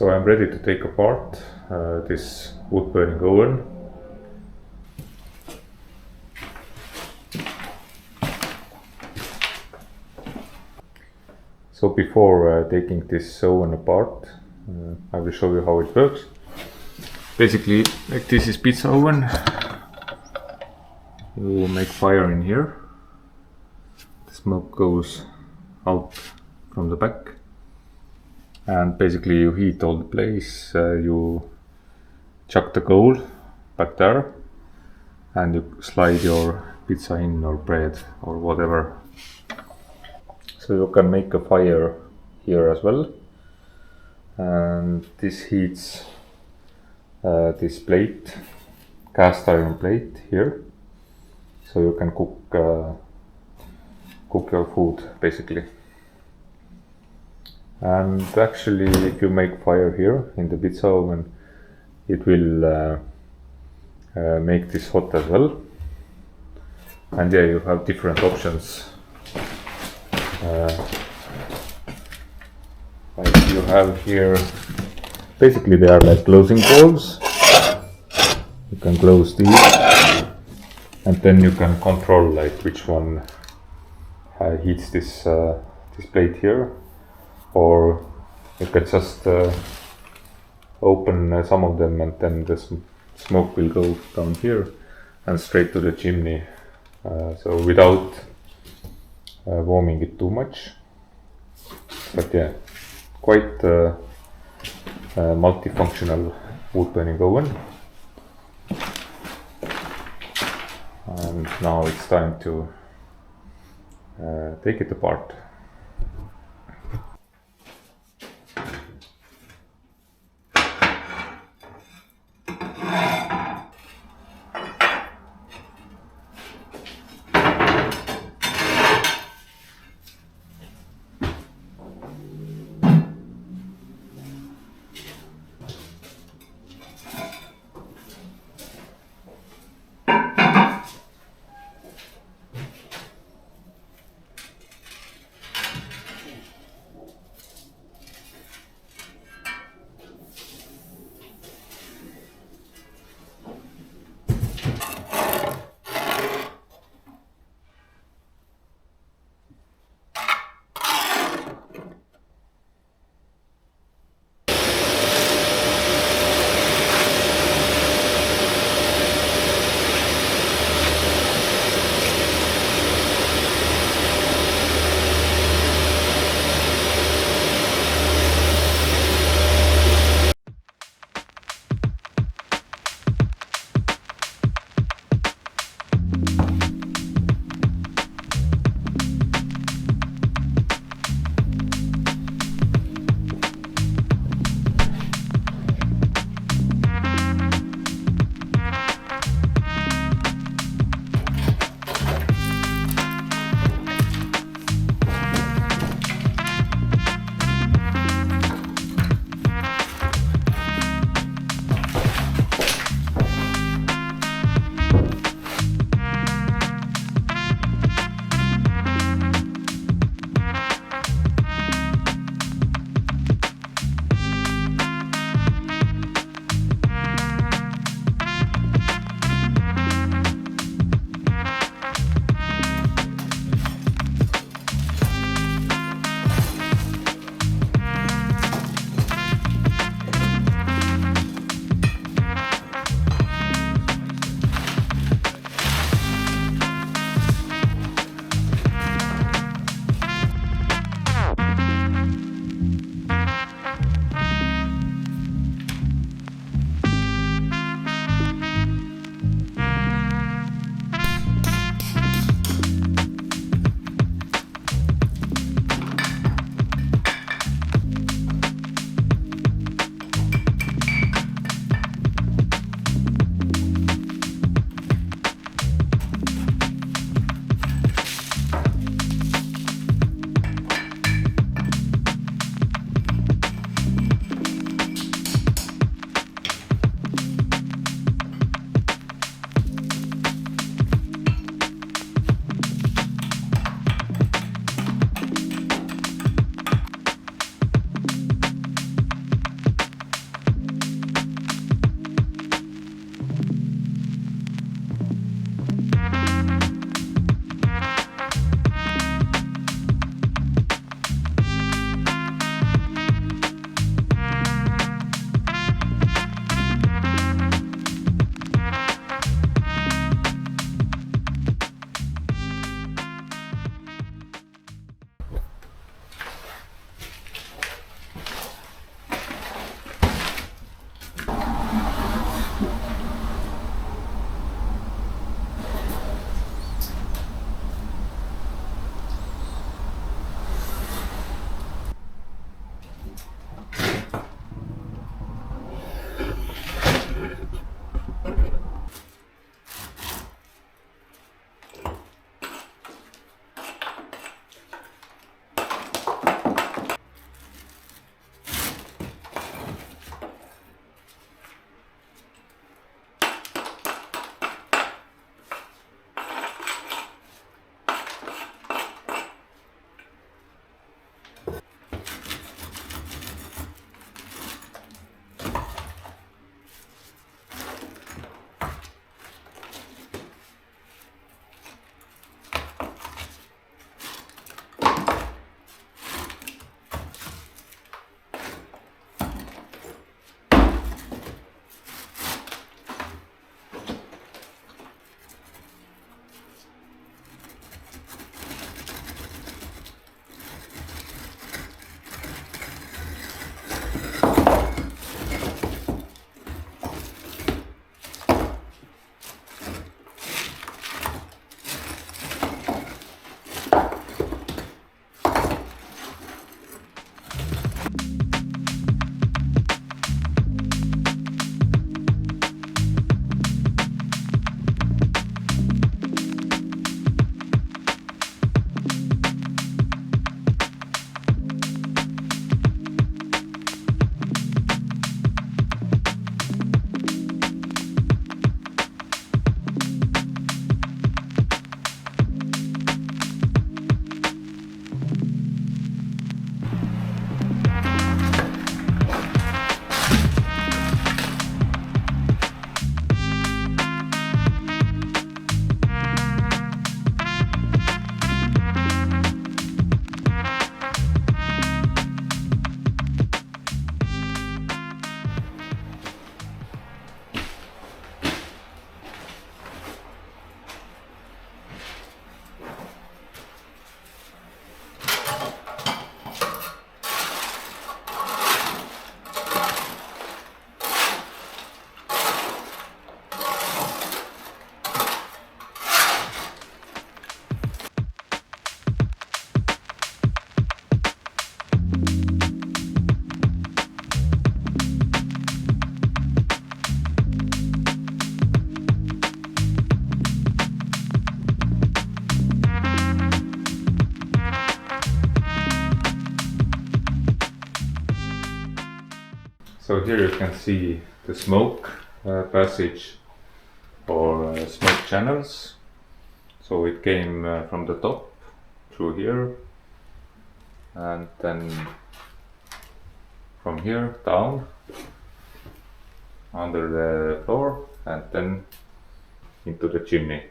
So I'm ready to take apart this wood burning oven. So before taking this oven apart, I will show you how it works. Basically, like this is pizza oven. You make fire in here. The smoke goes out from the back. And basically you heat all the place. You chuck the coal back there. And you slide your pizza in, or bread, or whatever. So you can make a fire here as well. And this heats this plate, cast iron plate here. So you can cook your food basically. And actually, if you make fire here in the pizza oven, it will make this hot as well. And yeah, you have different options. Like you have here, basically they are like closing balls. You can close these, and then you can control like which one heats this plate here, or you can just open some of them, and then the smoke will go down here and straight to the chimney. So without warming it too much. But yeah, quite multifunctional wood burning oven. And now it's time to take it apart. here you can see the smoke passage or smoke channels. So it came from the top through here, and then from here down under the floor, and then into the chimney.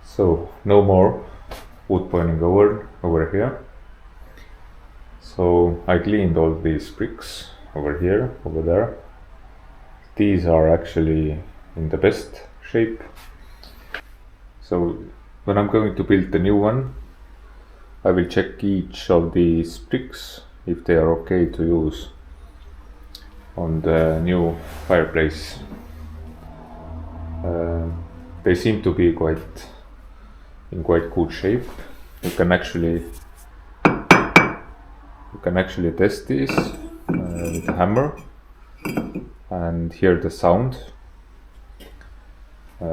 So no more wood burning over here. So I cleaned all these bricks over here, over there. These are actually in the best shape. So when I'm going to build the new one, I will check each of these bricks if they are okay to use on the new fireplace. They seem to be in quite good shape. You can actually test these with a hammer and hear the sound.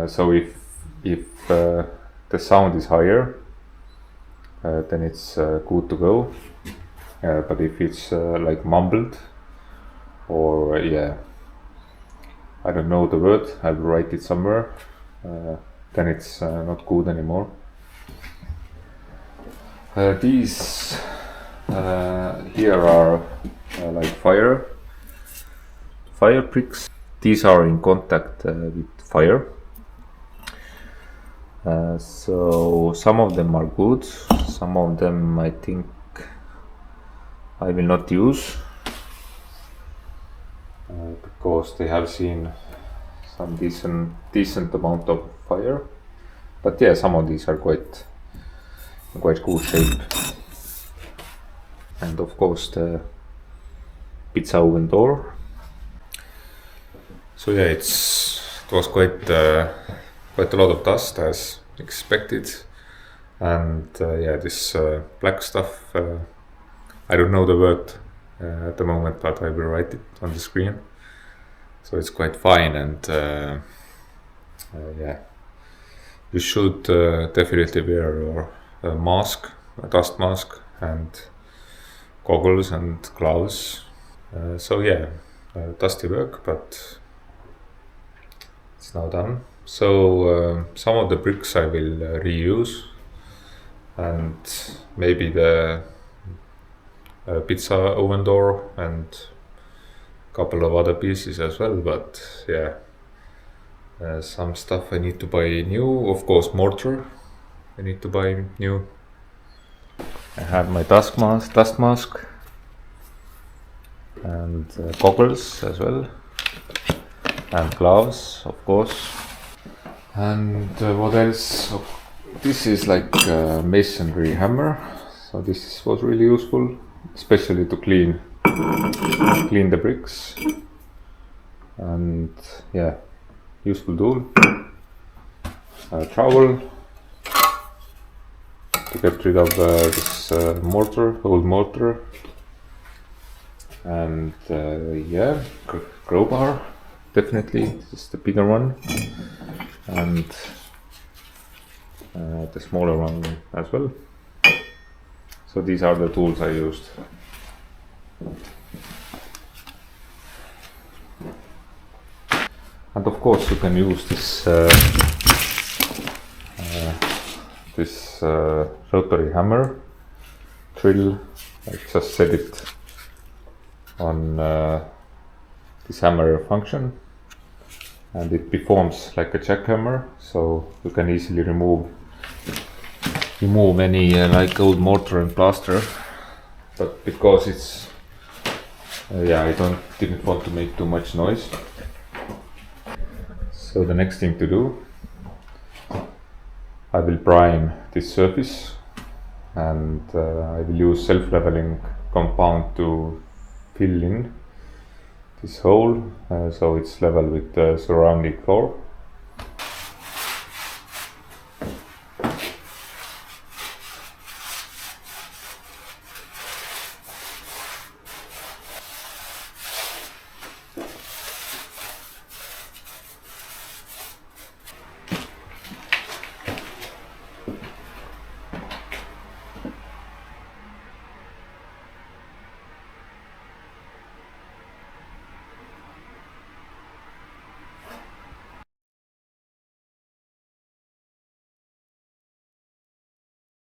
So if the sound is higher, then it's good to go. But if it's like mumbled, or I don't know the word, I will write it somewhere, then it's not good anymore. These here are like fire bricks. These are in contact with fire. So some of them are good, some of them I think I will not use because they have seen some decent amount of fire. But yeah, some of these are quite good shape. And of course the pizza oven door. So yeah, it was quite a lot of dust as expected, and this black stuff, I don't know the word at the moment, but I will write it on the screen. So it's quite fine, and you should definitely wear a mask, a dust mask, and goggles and gloves. Dusty work, but it's now done. So some of the bricks I will reuse, and maybe the pizza oven door and a couple of other pieces as well. But yeah, some stuff I need to buy new. Of course, mortar I need to buy new. I have my dust mask and goggles as well, and gloves, of course. And what else? This is like a masonry hammer, so this was really useful, especially to clean the bricks. And yeah, useful tool. A trowel to get rid of this old mortar. And yeah, crowbar, definitely, this is the bigger one, and the smaller one as well. So these are the tools I used. And of course you can use this rotary hammer drill. I just set it on this hammer function, and it performs like a jackhammer, so you can easily remove any like old mortar and plaster. But because it's yeah, I didn't want to make too much noise. So the next thing to do, I will prime this surface, and I will use self-leveling compound to fill in this hole so it's level with the surrounding floor.